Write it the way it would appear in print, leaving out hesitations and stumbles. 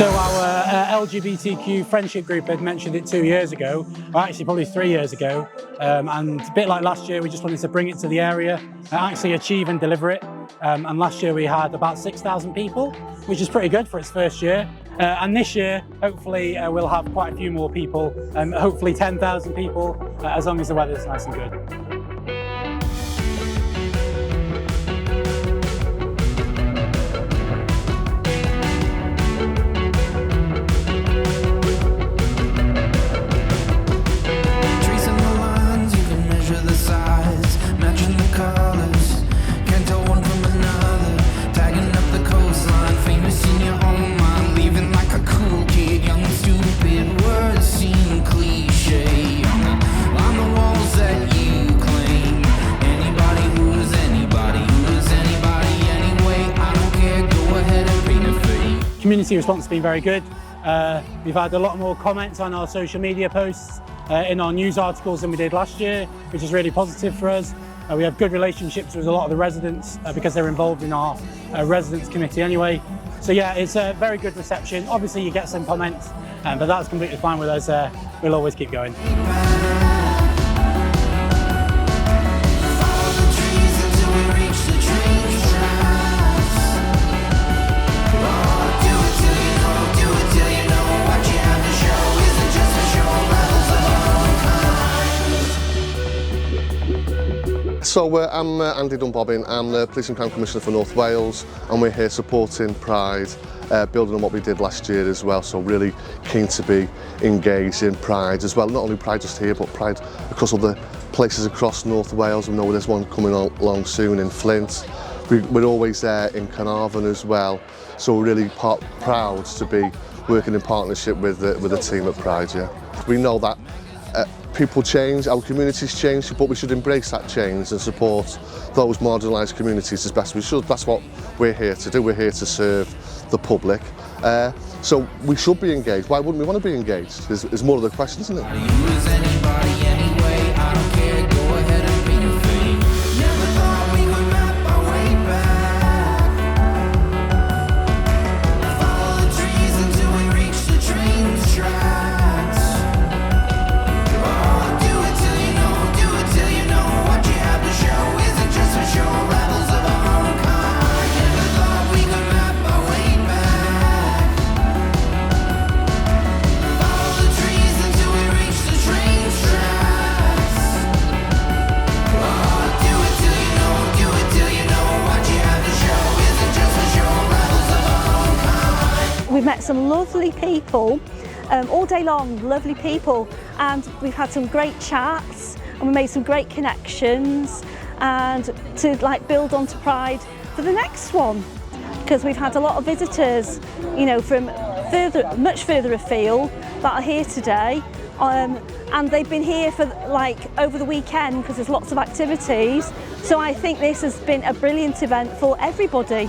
So our LGBTQ friendship group had mentioned it 2 years ago, or actually probably 3 years ago, and a bit like last year we just wanted to bring it to the area and actually achieve and deliver it. And last year we had about 6,000 people, which is pretty good for its first year. And this year, hopefully we'll have quite a few more people, hopefully 10,000 people, as long as the weather's nice and good. Community response has been very good. We've had a lot more comments on our social media posts, in our news articles than we did last year, which is really positive for us. We have good relationships with a lot of the residents because they're involved in our residents committee anyway. So yeah, it's a very good reception. Obviously you get some comments, but that's completely fine with us. We'll always keep going. So I'm Andy Dunbobbin, I'm the Police and Crime Commissioner for North Wales, and we're here supporting Pride, building on what we did last year as well, so really keen to be engaged in Pride as well, not only Pride just here but Pride across other places across North Wales. We know there's one coming along soon in Flint. We're always there in Carnarvon as well, so we're really proud to be working in partnership with the team at Pride. Yeah. We know that people change, our communities change, but we should embrace that change and support those marginalised communities as best we should. That's what we're here to do. We're here to serve the public. So we should be engaged. Why wouldn't we want to be engaged? Is more of the question, isn't it? We've met some lovely people, all day long, lovely people, and we've had some great chats and we made some great connections, and to build on to Pride for the next one, because we've had a lot of visitors, you know, from much further afield that are here today, and they've been here for over the weekend because there's lots of activities. So I think this has been a brilliant event for everybody.